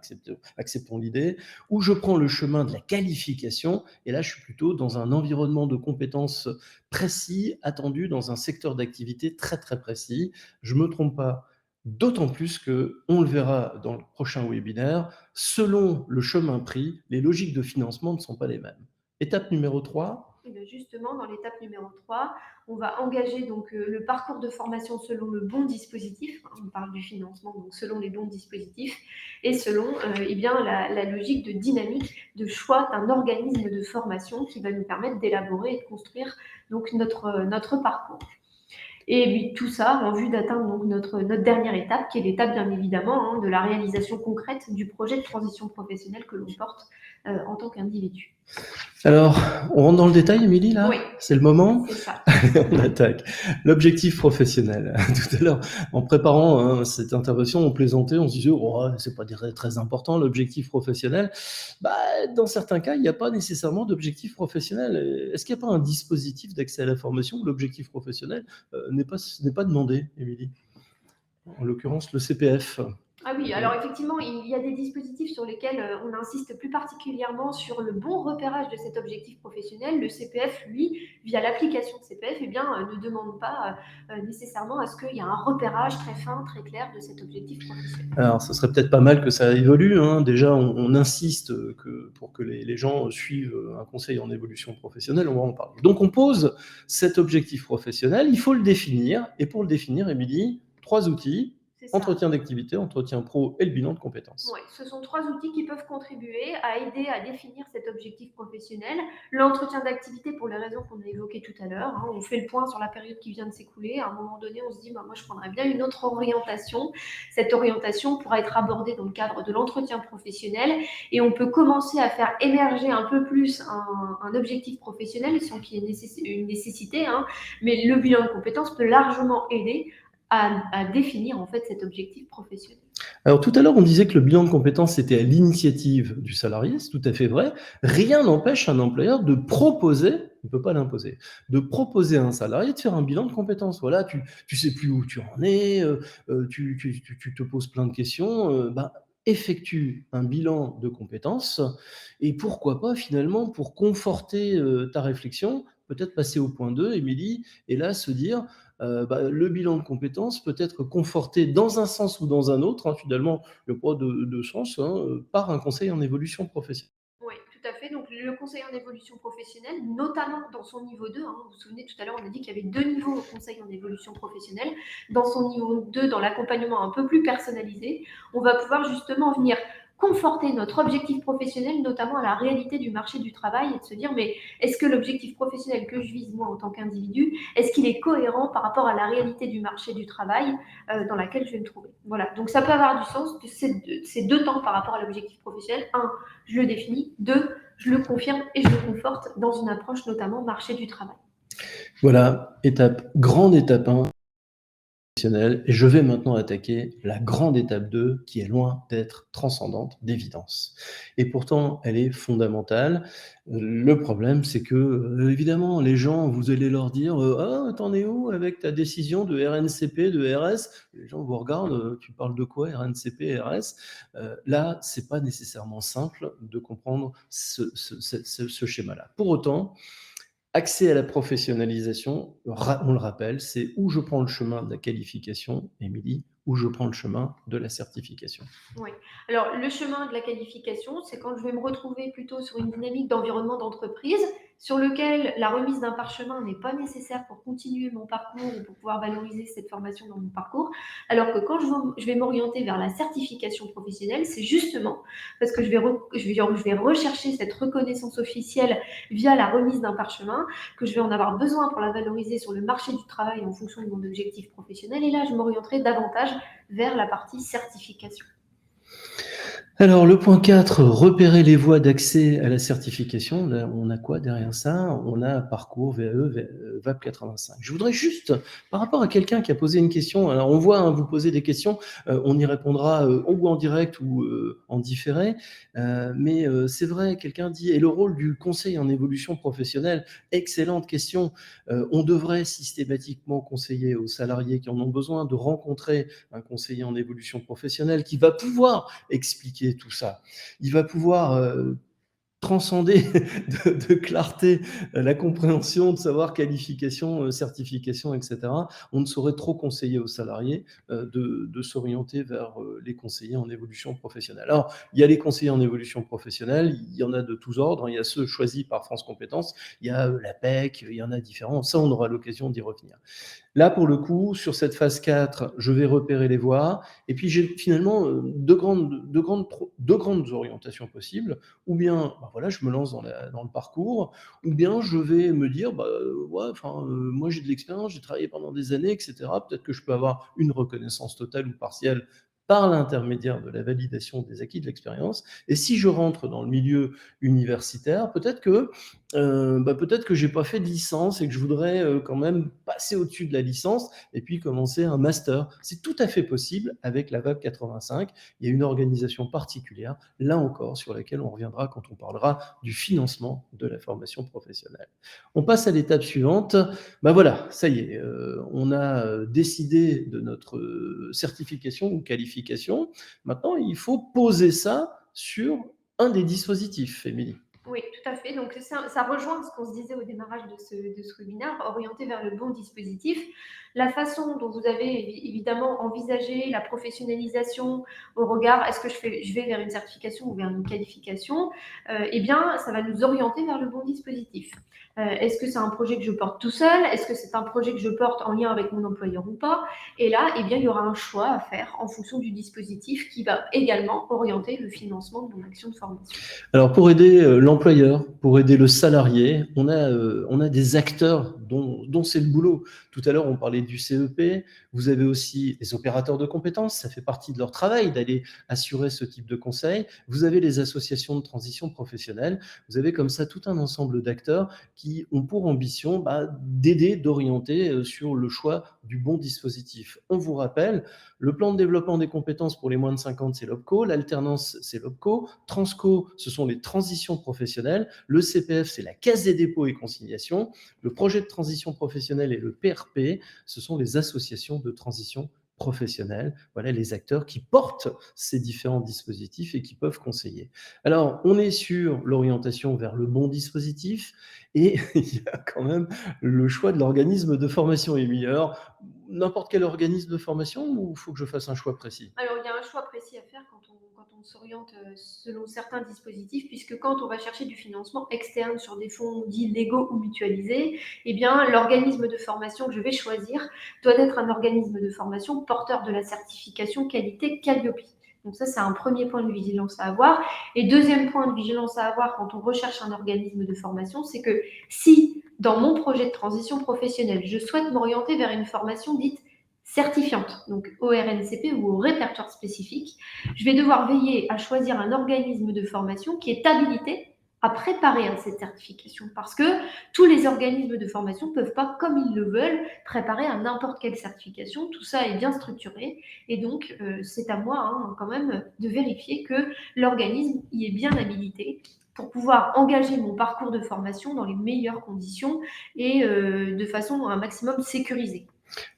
acceptons l'idée, ou je prends le chemin de la qualification, et là je suis plutôt dans un environnement de compétences précis, attendu dans un secteur d'activité très très précis. Je ne me trompe pas, d'autant plus que, on le verra dans le prochain webinaire, selon le chemin pris, les logiques de financement ne sont pas les mêmes. Étape numéro 3. Et bien justement, dans l'étape numéro 3, on va engager donc le parcours de formation selon le bon dispositif. On parle du financement, donc selon les bons dispositifs, et selon eh bien, la logique de dynamique de choix d'un organisme de formation qui va nous permettre d'élaborer et de construire donc notre parcours. Et puis, tout ça en vue d'atteindre donc notre dernière étape, qui est l'étape bien évidemment de la réalisation concrète du projet de transition professionnelle que l'on porte en tant qu'individu. Alors, on rentre dans le détail, Émilie, là? Oui. C'est le moment? C'est ça. On attaque. L'objectif professionnel. Tout à l'heure, en préparant hein, cette intervention, on plaisantait, on se disait, oh, c'est pas très important, l'objectif professionnel. Bah, dans certains cas, il n'y a pas nécessairement d'objectif professionnel. Est-ce qu'il n'y a pas un dispositif d'accès à la formation où l'objectif professionnel n'est pas demandé, Émilie? En l'occurrence, le CPF. Ah oui, alors effectivement, il y a des dispositifs sur lesquels on insiste plus particulièrement sur le bon repérage de cet objectif professionnel. Le CPF, lui, via l'application de CPF, eh bien, ne demande pas nécessairement à ce qu'il y ait un repérage très fin, très clair de cet objectif professionnel. Alors, ce serait peut-être pas mal que ça évolue. Hein. Déjà, on insiste pour que les gens suivent un conseil en évolution professionnelle, on va en parler. Donc, on pose cet objectif professionnel, il faut le définir. Et pour le définir, Émilie, 3 outils. C'est ça. Entretien d'activité, entretien pro et le bilan de compétences. Ouais, ce sont 3 outils qui peuvent contribuer à aider à définir cet objectif professionnel. L'entretien d'activité pour les raisons qu'on a évoquées tout à l'heure, hein, on fait le point sur la période qui vient de s'écouler. À un moment donné, on se dit, bah, moi, je prendrais bien une autre orientation. Cette orientation pourra être abordée dans le cadre de l'entretien professionnel et on peut commencer à faire émerger un peu plus un objectif professionnel sans qu'il y ait une nécessité, hein, mais le bilan de compétences peut largement aider à définir en fait cet objectif professionnel. Alors tout à l'heure, on disait que le bilan de compétences était à l'initiative du salarié, c'est tout à fait vrai. Rien n'empêche un employeur de proposer, il ne peut pas l'imposer, de proposer à un salarié de faire un bilan de compétences. Voilà, tu sais plus où tu en es, tu te poses plein de questions, ben, effectue un bilan de compétences et pourquoi pas finalement pour conforter ta réflexion, peut-être passer au point 2, Émilie, et là se dire bah, le bilan de compétences peut être conforté dans un sens ou dans un autre, hein, finalement, il n'y a pas de sens, hein, par un conseil en évolution professionnelle. Oui, tout à fait. Donc, le conseiller en évolution professionnelle, notamment dans son niveau 2, hein, vous vous souvenez, tout à l'heure, on a dit qu'il y avait 2 niveaux au conseil en évolution professionnelle. Dans son niveau 2, dans l'accompagnement un peu plus personnalisé, on va pouvoir justement venir conforter notre objectif professionnel, notamment à la réalité du marché du travail et de se dire, mais est-ce que l'objectif professionnel que je vise moi en tant qu'individu, est-ce qu'il est cohérent par rapport à la réalité du marché du travail dans laquelle je vais me trouver. Voilà, donc ça peut avoir du sens, c'est 2 temps par rapport à l'objectif professionnel. Un, je le définis. Deux, je le confirme et je le conforte dans une approche notamment marché du travail. Voilà, grande étape 1, et je vais maintenant attaquer la grande étape 2, qui est loin d'être transcendante d'évidence. Et pourtant, elle est fondamentale. Le problème, c'est que, évidemment, les gens, vous allez leur dire ah, t'en es où avec ta décision de RNCP, de RS? Les gens vous regardent, tu parles de quoi, RNCP, RS? Là, c'est pas nécessairement simple de comprendre ce schéma-là. Pour autant, accès à la professionnalisation, on le rappelle, c'est où je prends le chemin de la qualification, Émilie, où je prends le chemin de la certification. Oui. Alors, le chemin de la qualification, c'est quand je vais me retrouver plutôt sur une dynamique d'environnement d'entreprise sur lequel la remise d'un parchemin n'est pas nécessaire pour continuer mon parcours ou pour pouvoir valoriser cette formation dans mon parcours. Alors que quand je vais m'orienter vers la certification professionnelle, c'est justement parce que je vais rechercher cette reconnaissance officielle via la remise d'un parchemin, que je vais en avoir besoin pour la valoriser sur le marché du travail en fonction de mon objectif professionnel. Et là, je m'orienterai davantage vers la partie certification. Alors, le point 4, repérer les voies d'accès à la certification. Là, on a quoi derrière ça? On a parcours, VAE, VAP 85. Je voudrais juste, par rapport à quelqu'un qui a posé une question, alors on voit, hein, vous poser des questions, on y répondra ou en direct ou en différé, mais c'est vrai, quelqu'un dit, et le rôle du conseil en évolution professionnelle? Excellente question. On devrait systématiquement conseiller aux salariés qui en ont besoin de rencontrer un conseiller en évolution professionnelle qui va pouvoir expliquer tout ça. Il va pouvoir transcender de clarté la compréhension, de savoir qualification, certification, etc. On ne saurait trop conseiller aux salariés de s'orienter vers les conseillers en évolution professionnelle. Alors, il y a les conseillers en évolution professionnelle, il y en a de tous ordres, il y a ceux choisis par France Compétences, il y a l'APEC, il y en a différents, ça on aura l'occasion d'y revenir. Là, pour le coup, sur cette phase 4, je vais repérer les voies. Et puis, j'ai finalement deux grandes orientations possibles. Ou bien, bah voilà, je me lance dans le parcours. Ou bien, je vais me dire, bah, ouais, moi, j'ai de l'expérience, j'ai travaillé pendant des années, etc. Peut-être que je peux avoir une reconnaissance totale ou partielle par l'intermédiaire de la validation des acquis de l'expérience. Et si je rentre dans le milieu universitaire, peut-être que j'ai pas fait de licence et que je voudrais quand même passer au-dessus de la licence et puis commencer un master. C'est tout à fait possible avec la VAP 85. Il y a une organisation particulière, là encore, sur laquelle on reviendra quand on parlera du financement de la formation professionnelle. On passe à l'étape suivante. Ben voilà, ça y est, on a décidé de notre certification ou qualification. Maintenant, il faut poser ça sur un des dispositifs, Émilie. Oui, tout à fait. fait. Donc, ça rejoint ce qu'on se disait au démarrage de ce webinaire, orienté vers le bon dispositif. La façon dont vous avez évidemment envisagé la professionnalisation au regard, est-ce que je vais vers une certification ou vers une qualification, eh bien, ça va nous orienter vers le bon dispositif. Est-ce que c'est un projet que je porte tout seul? Est-ce que c'est un projet que je porte en lien avec mon employeur ou pas? Et là, eh bien, il y aura un choix à faire en fonction du dispositif qui va également orienter le financement de mon action de formation. Alors, pour aider l'employeur, pour aider le salarié, on a des acteurs dont c'est le boulot. Tout à l'heure, on parlait du CEP. Vous avez aussi les opérateurs de compétences. Ça fait partie de leur travail d'aller assurer ce type de conseil. Vous avez les associations de transition professionnelle. Vous avez comme ça tout un ensemble d'acteurs qui ont pour ambition d'aider, d'orienter sur le choix du bon dispositif. On vous rappelle, le plan de développement des compétences pour les moins de 50, c'est l'OPCO. L'alternance, c'est l'OPCO. Transco, ce sont les transitions professionnelles. Le CPF, c'est la Caisse des dépôts et consignations. Le projet de transition professionnelle et le PRP, ce sont les associations de transition professionnelle. Voilà les acteurs qui portent ces différents dispositifs et qui peuvent conseiller. Alors, on est sur l'orientation vers le bon dispositif et il y a quand même le choix de l'organisme de formation. Émilie, alors, n'importe quel organisme de formation ou il faut que je fasse un choix précis? Alors, il y a un choix précis à faire quand on s'oriente selon certains dispositifs, puisque quand on va chercher du financement externe sur des fonds dits légaux ou mutualisés, eh bien, l'organisme de formation que je vais choisir doit être un organisme de formation porteur de la certification qualité Calliope. Donc ça, c'est un premier point de vigilance à avoir. Et deuxième point de vigilance à avoir quand on recherche un organisme de formation, c'est que si, dans mon projet de transition professionnelle, je souhaite m'orienter vers une formation dite certifiante, donc au RNCP ou au répertoire spécifique, je vais devoir veiller à choisir un organisme de formation qui est habilité à préparer à cette certification, parce que tous les organismes de formation ne peuvent pas, comme ils le veulent, préparer à n'importe quelle certification. Tout ça est bien structuré, et donc c'est à moi quand même de vérifier que l'organisme y est bien habilité pour pouvoir engager mon parcours de formation dans les meilleures conditions et de façon un maximum sécurisée.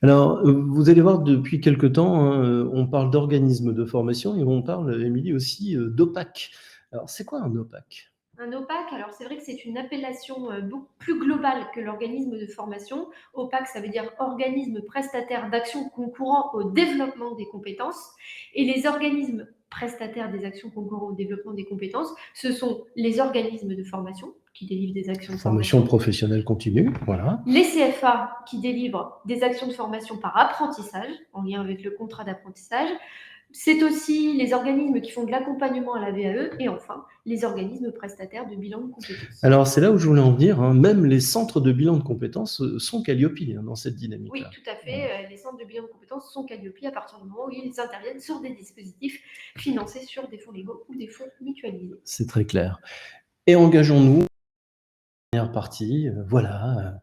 Alors, vous allez voir, depuis quelque temps, hein, on parle d'organismes de formation et on parle, Émilie, aussi d'OPAC. Alors, c'est quoi un OPAC? Un OPAC, alors c'est vrai que c'est une appellation beaucoup plus globale que l'organisme de formation. OPAC, ça veut dire organisme prestataire d'action concourant au développement des compétences. Et les organismes prestataires des actions concourant au développement des compétences, ce sont les organismes de formation qui délivrent des actions de Formation formation, professionnelle continue, voilà. les CFA qui délivrent des actions de formation par apprentissage, en lien avec le contrat d'apprentissage. C'est aussi les organismes qui font de l'accompagnement à la VAE et enfin les organismes prestataires de bilan de compétences. Alors, c'est là où je voulais en venir, hein. Même les centres de bilan de compétences sont Calliope, hein, dans cette Oui, dynamique-là. tout à fait. Les centres de bilan de compétences sont Calliope à partir du moment où ils interviennent sur des dispositifs financés sur des fonds légaux ou des fonds mutualisés. C'est très clair. Et engageons-nous. Première partie, voilà,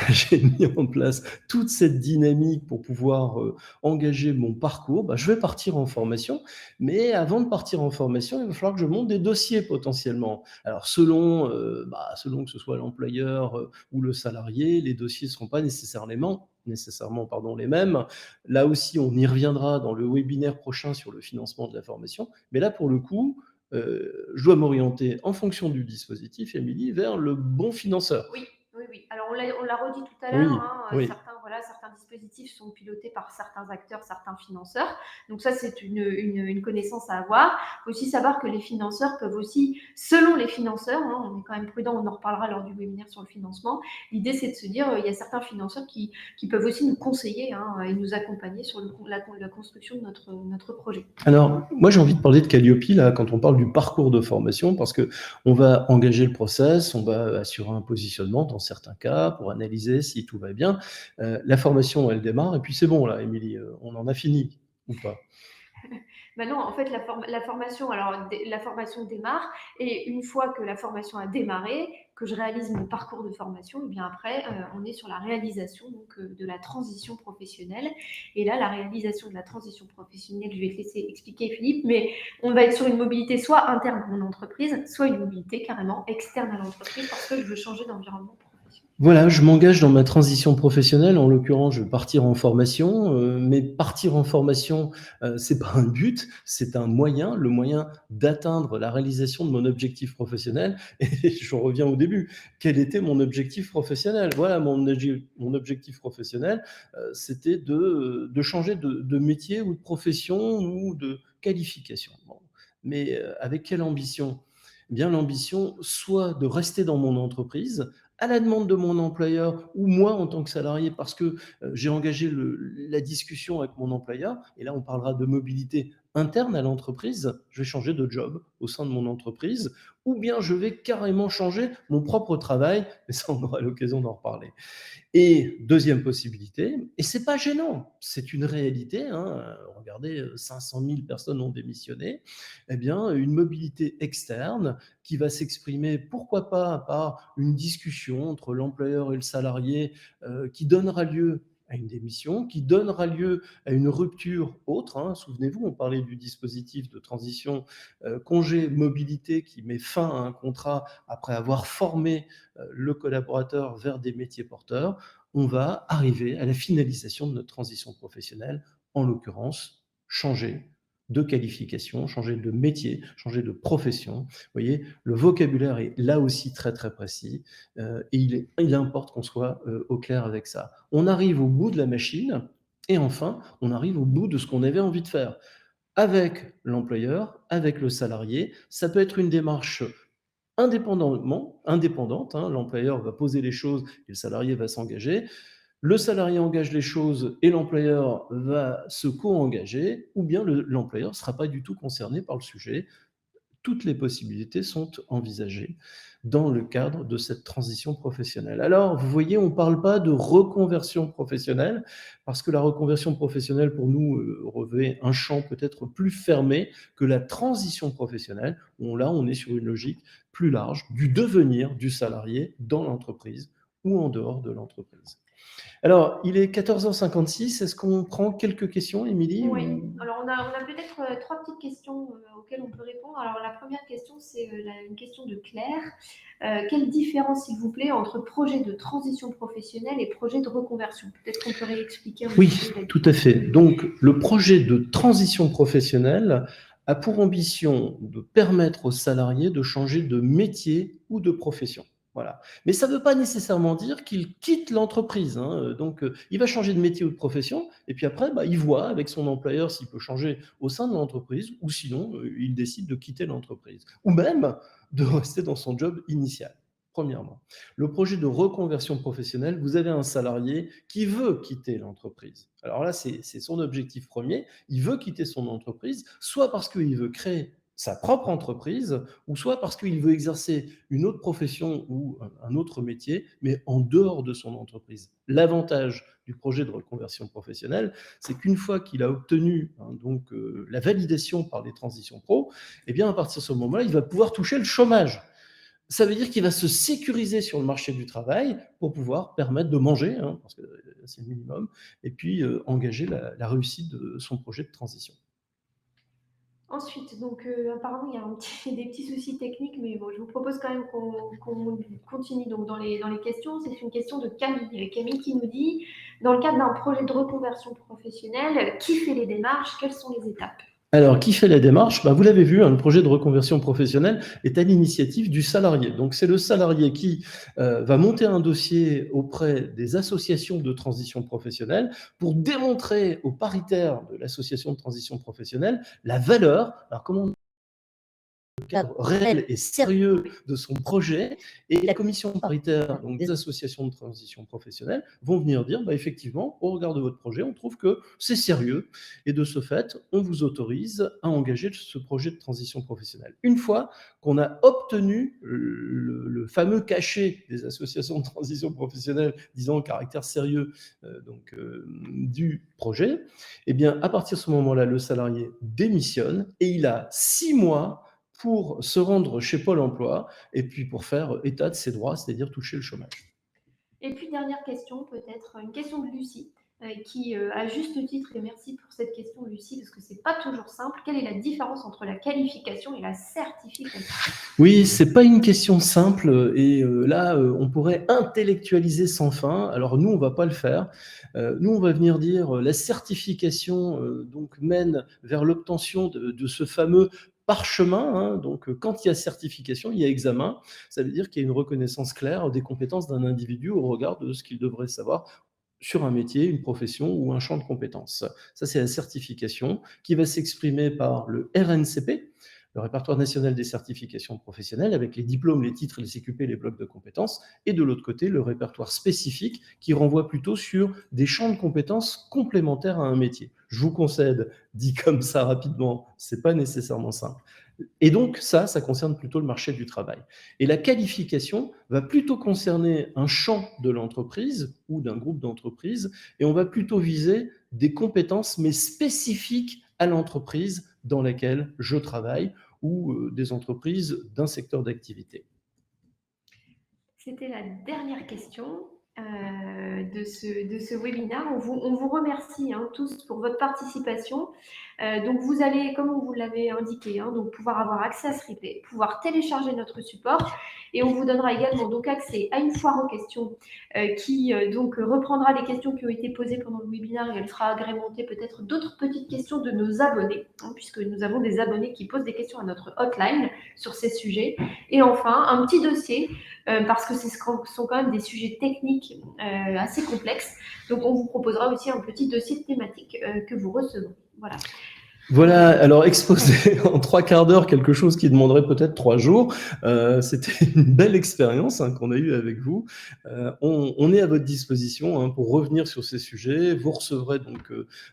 j'ai mis en place toute cette dynamique pour pouvoir engager mon parcours. Je vais partir en formation, mais avant de partir en formation, il va falloir que je monte des dossiers potentiellement. Alors selon que ce soit l'employeur ou le salarié, les dossiers ne seront pas nécessairement les mêmes. Là aussi, on y reviendra dans le webinaire prochain sur le financement de la formation. Mais là, pour le coup, je dois m'orienter en fonction du dispositif, Émilie, vers le bon financeur. Oui, oui, oui. Alors on l'a redit tout à Oui, l'heure, hein, oui. certains dispositifs sont pilotés par certains acteurs, certains financeurs. Donc ça, c'est une connaissance à avoir. Il faut aussi savoir que les financeurs peuvent aussi, selon les financeurs, hein, on est quand même prudent, on en reparlera lors du webinaire sur le financement, l'idée c'est de se dire, il y a certains financeurs qui peuvent aussi nous conseiller et nous accompagner sur la construction de notre projet. Alors, moi, j'ai envie de parler de Calliope, là, quand on parle du parcours de formation, parce que on va engager le process, on va assurer un positionnement dans certains cas pour analyser si tout va bien. La formation, elle démarre, et puis c'est bon, là, Émilie, on en a fini, ou pas? Non, en fait, la formation, la formation démarre, et une fois que la formation a démarré, que je réalise mon parcours de formation, et bien après, on est sur la réalisation de la transition professionnelle. Et là, la réalisation de la transition professionnelle, je vais te laisser expliquer, Philippe, mais on va être sur une mobilité soit interne à mon entreprise, soit une mobilité carrément externe à l'entreprise parce que je veux changer d'environnement professionnel. professionnelle. Voilà, je m'engage dans ma transition professionnelle. En l'occurrence, je vais partir en formation, mais partir en formation, c'est pas un but, c'est un moyen, le moyen d'atteindre la réalisation de mon objectif professionnel. Et je reviens au début. Quel était mon objectif professionnel? Voilà, mon objectif professionnel, c'était de changer de métier ou de profession ou de qualification. Bon, mais, avec quelle ambition? Eh bien, l'ambition, soit de rester dans mon entreprise, à la demande de mon employeur ou moi en tant que salarié parce que j'ai engagé la discussion avec mon employeur, et là on parlera de mobilité interne à l'entreprise, je vais changer de job au sein de mon entreprise, ou bien je vais carrément changer mon propre travail, mais ça on aura l'occasion d'en reparler. Et deuxième possibilité, et c'est pas gênant, c'est une réalité, hein, regardez, 500 000 personnes ont démissionné, eh bien, une mobilité externe qui va s'exprimer, pourquoi pas, par une discussion entre l'employeur et le salarié, qui donnera lieu à une démission, qui donnera lieu à une rupture autre, hein. Souvenez-vous, on parlait du dispositif de transition, congé mobilité qui met fin à un contrat après avoir formé le collaborateur vers des métiers porteurs. On va arriver à la finalisation de notre transition professionnelle, en l'occurrence, changer de qualification, changer de métier, changer de profession. Vous voyez, le vocabulaire est là aussi très très précis, et il importe qu'on soit au clair avec ça. On arrive au bout de la machine et enfin, on arrive au bout de ce qu'on avait envie de faire. Avec l'employeur, avec le salarié, ça peut être une démarche indépendante, hein, l'employeur va poser les choses et le salarié va s'engager. Le salarié engage les choses et l'employeur va se co-engager, ou bien l'employeur ne sera pas du tout concerné par le sujet. Toutes les possibilités sont envisagées dans le cadre de cette transition professionnelle. Alors, vous voyez, on ne parle pas de reconversion professionnelle, parce que la reconversion professionnelle, pour nous, revêt un champ peut-être plus fermé que la transition professionnelle. Là, on est sur une logique plus large du devenir du salarié dans l'entreprise ou en dehors de l'entreprise. Alors, il est 14h56. Est-ce qu'on prend quelques questions, Émilie Oui, ou... alors on a peut-être trois petites questions auxquelles on peut répondre. Alors la première question, c'est une question de Claire. Quelle différence, s'il vous plaît, entre projet de transition professionnelle et projet de reconversion? Peut-être qu'on peut réexpliquer un Oui, petit peu la tout à différence. fait. Donc, le projet de transition professionnelle a pour ambition de permettre aux salariés de changer de métier ou de profession. Voilà. Mais ça ne veut pas nécessairement dire qu'il quitte l'entreprise, hein. Donc, il va changer de métier ou de profession, et puis après, bah, il voit avec son employeur s'il peut changer au sein de l'entreprise, ou sinon, il décide de quitter l'entreprise, ou même de rester dans son job initial, premièrement. Le projet de reconversion professionnelle, vous avez un salarié qui veut quitter l'entreprise. Alors là, c'est son objectif premier. Il veut quitter son entreprise, soit parce qu'il veut créer sa propre entreprise, ou soit parce qu'il veut exercer une autre profession ou un autre métier, mais en dehors de son entreprise. L'avantage du projet de reconversion professionnelle, c'est qu'une fois qu'il a obtenu, hein, donc la validation par les transitions pro, eh bien à partir de ce moment-là, il va pouvoir toucher le chômage. Ça veut dire qu'il va se sécuriser sur le marché du travail pour pouvoir permettre de manger, hein, parce que c'est le minimum, et puis engager la réussite de son projet de transition. Ensuite, donc apparemment, il y a des petits soucis techniques, mais bon, je vous propose quand même qu'on continue donc dans les questions. C'est une question de Camille. Camille qui nous dit, dans le cadre d'un projet de reconversion professionnelle, qui fait les démarches? Quelles sont les étapes? Alors, qui fait la démarche? Vous l'avez vu, hein, le projet de reconversion professionnelle est à l'initiative du salarié. Donc, c'est le salarié qui va monter un dossier auprès des associations de transition professionnelle pour démontrer aux paritaires de l'association de transition professionnelle la valeur. Alors, comment cadre réel et sérieux de son projet, et la commission paritaire, donc des associations de transition professionnelle, vont venir dire, effectivement, au regard de votre projet, on trouve que c'est sérieux, et de ce fait, on vous autorise à engager ce projet de transition professionnelle. Une fois qu'on a obtenu le fameux cachet des associations de transition professionnelle disant le caractère sérieux du projet, eh bien, à partir de ce moment-là, le salarié démissionne et il a 6 mois pour se rendre chez Pôle emploi et puis pour faire état de ses droits, c'est-à-dire toucher le chômage. Et puis, dernière question, peut-être une question de Lucie. qui, à juste titre, et merci pour cette question, Lucie, parce que c'est pas toujours simple. Quelle est la différence entre la qualification et la certification? Oui, c'est pas une question simple et là, on pourrait intellectualiser sans fin. Alors nous, on va pas le faire. Nous, on va venir dire, la certification, donc mène vers l'obtention de ce fameux parchemin, hein. Donc, quand il y a certification, il y a examen. Ça veut dire qu'il y a une reconnaissance claire des compétences d'un individu au regard de ce qu'il devrait savoir sur un métier, une profession ou un champ de compétences. Ça, c'est la certification qui va s'exprimer par le RNCP, le répertoire national des certifications professionnelles, avec les diplômes, les titres, les CQP, les blocs de compétences, et de l'autre côté, le répertoire spécifique qui renvoie plutôt sur des champs de compétences complémentaires à un métier. Je vous concède, dit comme ça rapidement, c'est pas nécessairement simple. Et donc ça concerne plutôt le marché du travail. Et la qualification va plutôt concerner un champ de l'entreprise ou d'un groupe d'entreprises, et on va plutôt viser des compétences, mais spécifiques à l'entreprise dans laquelle je travaille ou des entreprises d'un secteur d'activité. C'était la dernière question de ce webinaire. On vous remercie hein, tous pour votre participation. Donc vous allez, comme on vous l'avait indiqué, hein, donc pouvoir avoir accès à ce replay, pouvoir télécharger notre support et on vous donnera également donc accès à une foire aux questions qui donc reprendra les questions qui ont été posées pendant le webinaire et elle sera agrémentée peut-être d'autres petites questions de nos abonnés, hein, puisque nous avons des abonnés qui posent des questions à notre hotline sur ces sujets. Et enfin, un petit dossier parce que ce sont quand même des sujets techniques assez complexes. Donc, on vous proposera aussi un petit dossier thématique que vous recevrez. Voilà. Voilà, alors exposer en 3/4 d'heure quelque chose qui demanderait peut-être 3 jours, c'était une belle expérience hein, qu'on a eue avec vous. On est à votre disposition hein, pour revenir sur ces sujets. Vous recevrez donc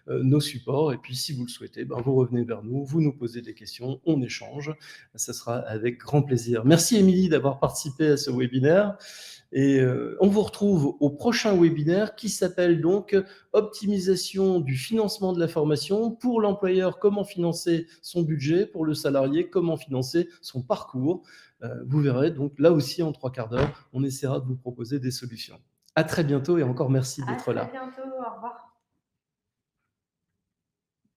nos supports et puis si vous le souhaitez, ben, vous revenez vers nous, vous nous posez des questions, on échange. Ça sera avec grand plaisir. Merci Émilie d'avoir participé à ce webinaire. Et on vous retrouve au prochain webinaire qui s'appelle donc optimisation du financement de la formation pour l'employeur, comment financer son budget, pour le salarié, comment financer son parcours. Vous verrez donc là aussi en 3/4 d'heure, on essaiera de vous proposer des solutions. À très bientôt et encore merci d'être là. À très bientôt, au revoir.